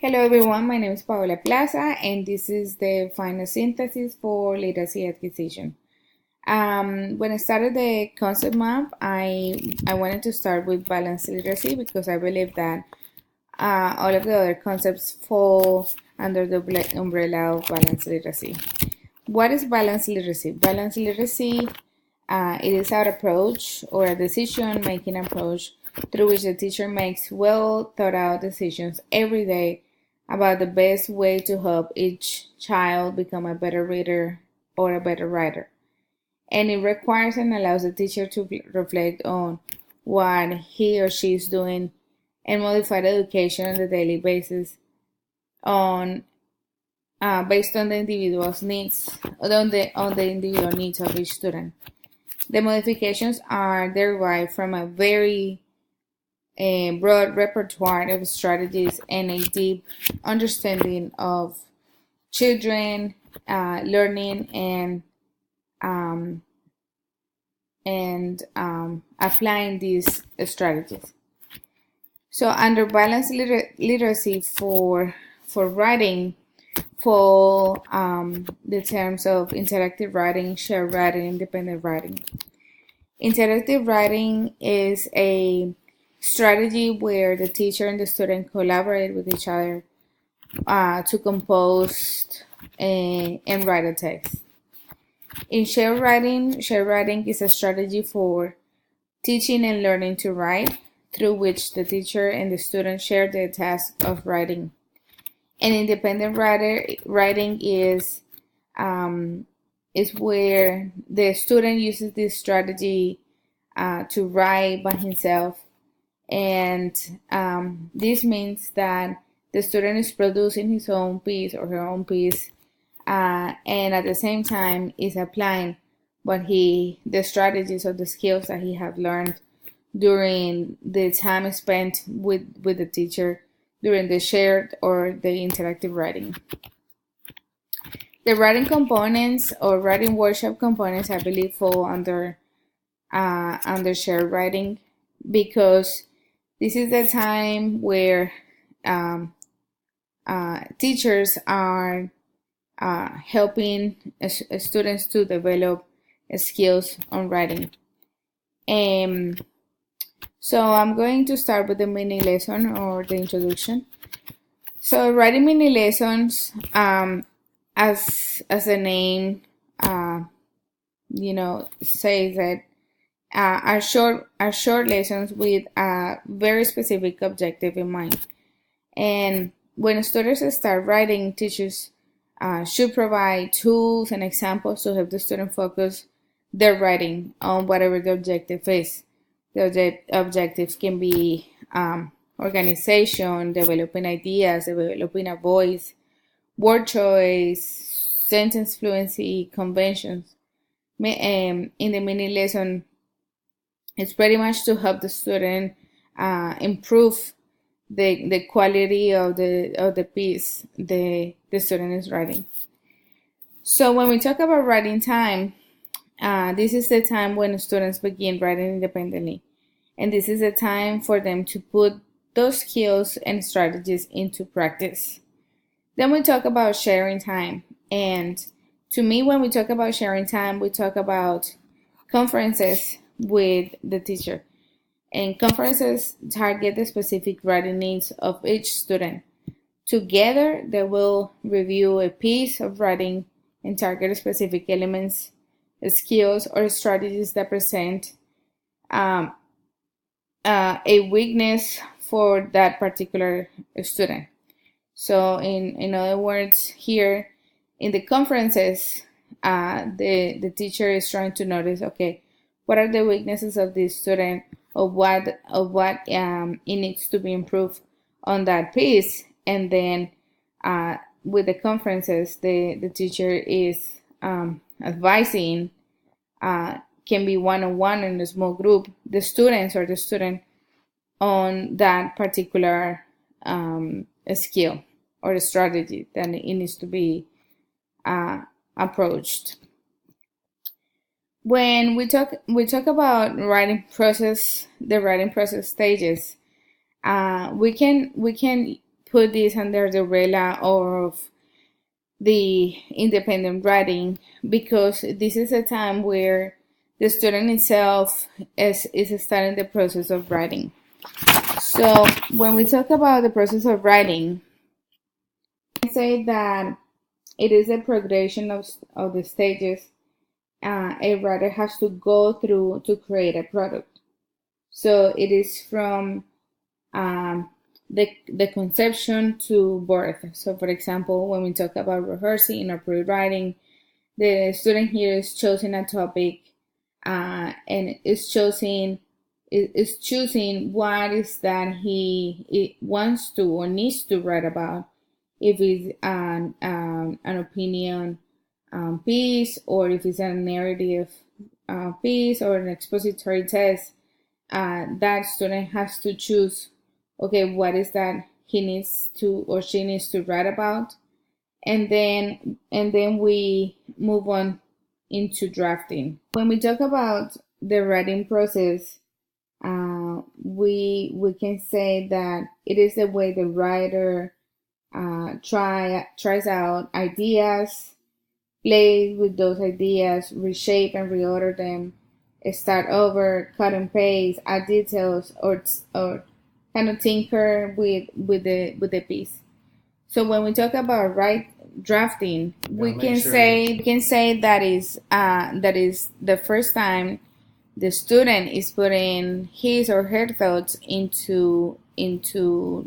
Hello everyone, my name is Paola Plaza and this is the final synthesis for literacy acquisition. When I started the concept map, I wanted to start with balanced literacy because I believe that all of the other concepts fall under the umbrella of balanced literacy. What is balanced literacy? Balanced literacy it is our approach or a decision-making approach through which the teacher makes well thought out decisions every day about the best way to help each child become a better reader or a better writer. And it requires and allows the teacher to reflect on what he or she is doing and modify the education on a daily basis on based on the individual's needs, on the individual needs of each student. The modifications are derived from a very broad repertoire of strategies and a deep understanding of children learning and applying these strategies. So under balanced literacy for writing, for the terms of interactive writing, shared writing, independent writing. Interactive writing is a strategy where the teacher and the student collaborate with each other to compose and write a text. In shared writing is a strategy for teaching and learning to write, through which the teacher and the student share the task of writing. And independent writing is where the student uses this strategy to write by himself, and this means that the student is producing his own piece or her own piece, and at the same time is applying the strategies or the skills that he have learned during the time spent with the teacher during the shared or the interactive writing. The writing components or writing workshop components, I believe, fall under shared writing, because this is the time where teachers are helping students to develop skills on writing. So I'm going to start with the mini lesson or the introduction. So writing mini lessons, as the name says that, are short lessons with a very specific objective in mind. And when students start writing, teachers should provide tools and examples to help the student focus their writing on whatever the objective is. The objective can be organization, developing ideas, developing a voice, word choice, sentence fluency, conventions. In the mini lesson, it's pretty much to help the student improve the quality of the piece the student is writing. So when we talk about writing time, this is the time when students begin writing independently, and this is the time for them to put those skills and strategies into practice. Then we talk about sharing time, and to me, when we talk about sharing time, we talk about conferences with the teacher, and conferences target the specific writing needs of each student. Together, they will review a piece of writing and target specific elements, skills, or strategies that present a weakness for that particular student. So in other words, here in the conferences, the teacher is trying to notice, okay, what are the weaknesses of this student, of what it needs to be improved on that piece, and then with the conferences, the teacher is advising, can be one-on-one in a small group, the students or the student on that particular skill or strategy that it needs to be approached. When we talk about writing process, the writing process stages, we can put this under the umbrella of the independent writing, because this is a time where the student itself is starting the process of writing. So when we talk about the process of writing, I say that it is a progression of the stages a writer has to go through to create a product. So it is from the conception to birth. So for example, when we talk about rehearsing or pre-writing, the student here is choosing a topic and is choosing what is that he wants to or needs to write about. If it's an opinion piece, or if it's a narrative piece or an expository text, that student has to choose, okay, what is that he needs to or she needs to write about, and then we move on into drafting. When we talk about the writing process, we can say that it is the way the writer tries out ideas, plays with those ideas, reshape and reorder them, start over, cut and paste, add details, or kind of tinker with the piece. So when we talk about drafting, we can say that is the first time the student is putting his or her thoughts into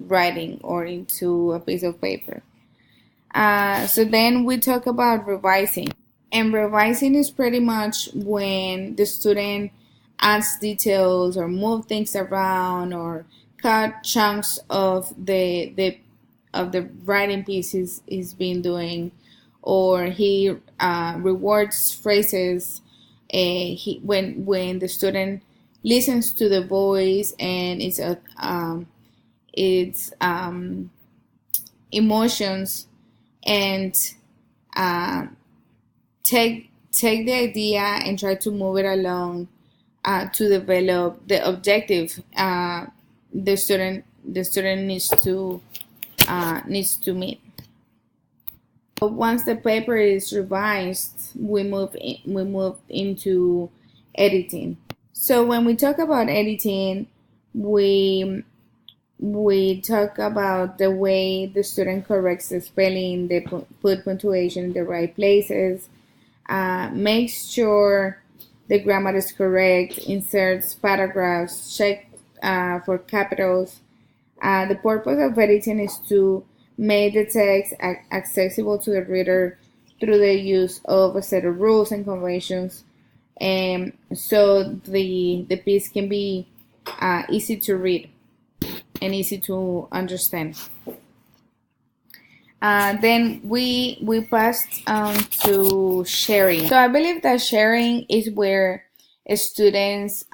writing or into a piece of paper. So then we talk about revising. And revising is pretty much when the student adds details or move things around or cut chunks of the writing piece is being doing, or he rewards phrases. When the student listens to the voice and its emotions, and take the idea and try to move it along to develop the objective the student needs to meet. But once the paper is revised, we move into editing. So when we talk about editing, we talk about the way the student corrects the spelling, they put punctuation in the right places, makes sure the grammar is correct, inserts paragraphs, check for capitals. The purpose of editing is to make the text accessible to the reader through the use of a set of rules and conventions, and so the piece can be easy to read and easy to understand. Then we passed to sharing. So I believe that sharing is where students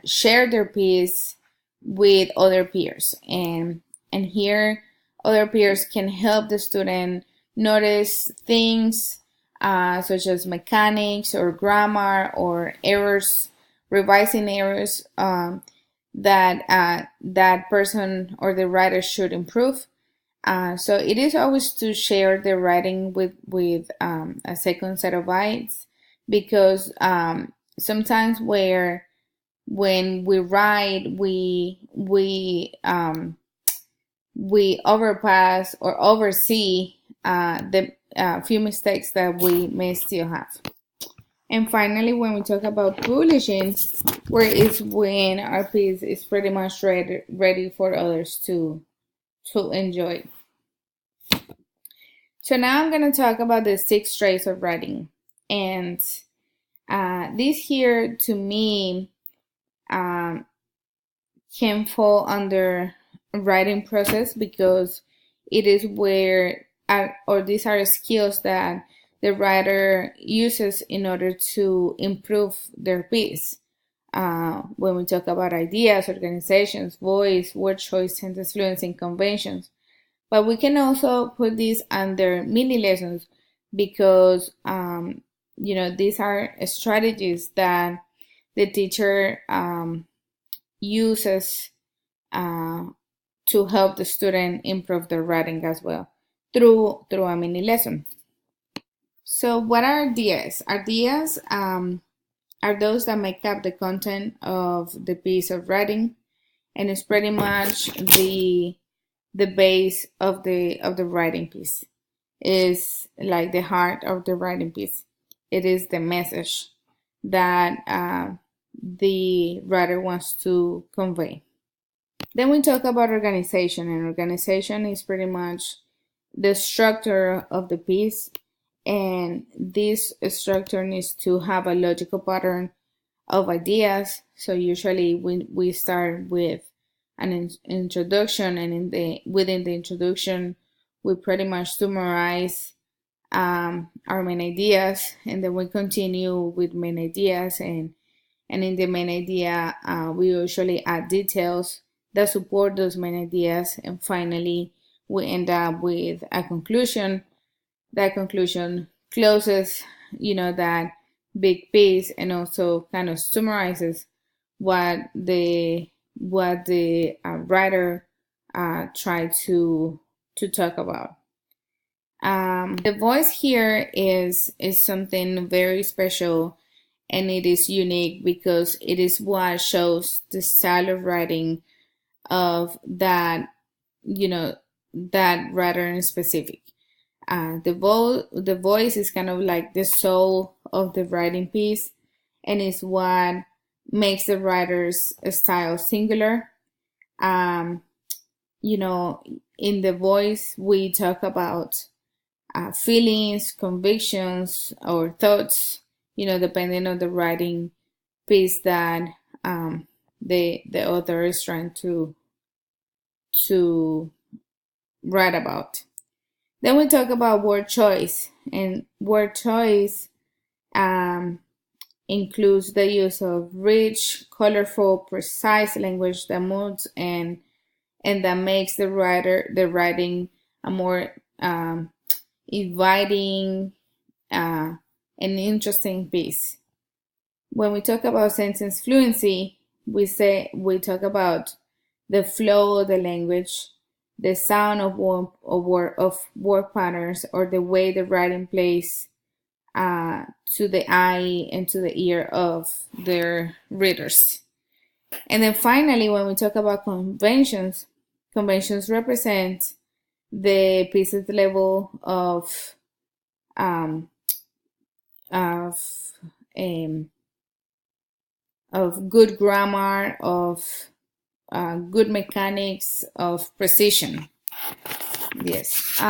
share their piece with other peers, and here other peers can help the student notice things such as mechanics or grammar or errors, revising errors that that person or the writer should improve. So it is always to share the writing with a second set of eyes, because sometimes when we write, we overpass or oversee the few mistakes that we may still have. And finally, when we talk about publishing, where it's when our piece is pretty much ready for others to enjoy. So now I'm going to talk about the 6 traits of writing. And this here, to me, can fall under writing process, because it is where or these are skills that the writer uses in order to improve their piece. When we talk about ideas, organizations, voice, word choice, sentence fluency, and conventions. But we can also put these under mini lessons, because these are strategies that the teacher uses to help the student improve their writing as well through a mini lesson. So what are ideas? Ideas are those that make up the content of the piece of writing, and it's pretty much the base of the writing piece. Is like the heart of the writing piece. It is the message that the writer wants to convey. Then we talk about organization, and organization is pretty much the structure of the piece, and this structure needs to have a logical pattern of ideas. So usually we start with an introduction, and within the introduction we pretty much summarize our main ideas, and then we continue with main ideas, and in the main idea we usually add details that support those main ideas, and finally we end up with a conclusion. That conclusion closes, that big piece, and also kind of summarizes what the writer tried to talk about. The voice here is something very special, and it is unique because it is what shows the style of writing of that writer in specific. The voice is kind of like the soul of the writing piece, and is what makes the writer's style singular. In the voice we talk about feelings, convictions, or thoughts, depending on the writing piece that the author is trying to write about. Then we talk about word choice, and word choice includes the use of rich, colorful, precise language that moves and that makes the writing a more inviting and interesting piece. When we talk about sentence fluency, we talk about the flow of the language, the sound of word patterns, or the way the writing plays to the eye and to the ear of their readers. And then finally, when we talk about conventions represent the piece's level of good grammar, of good mechanics, of precision. Yes.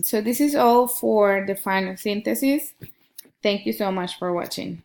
So this is all for the final synthesis. Thank you so much for watching.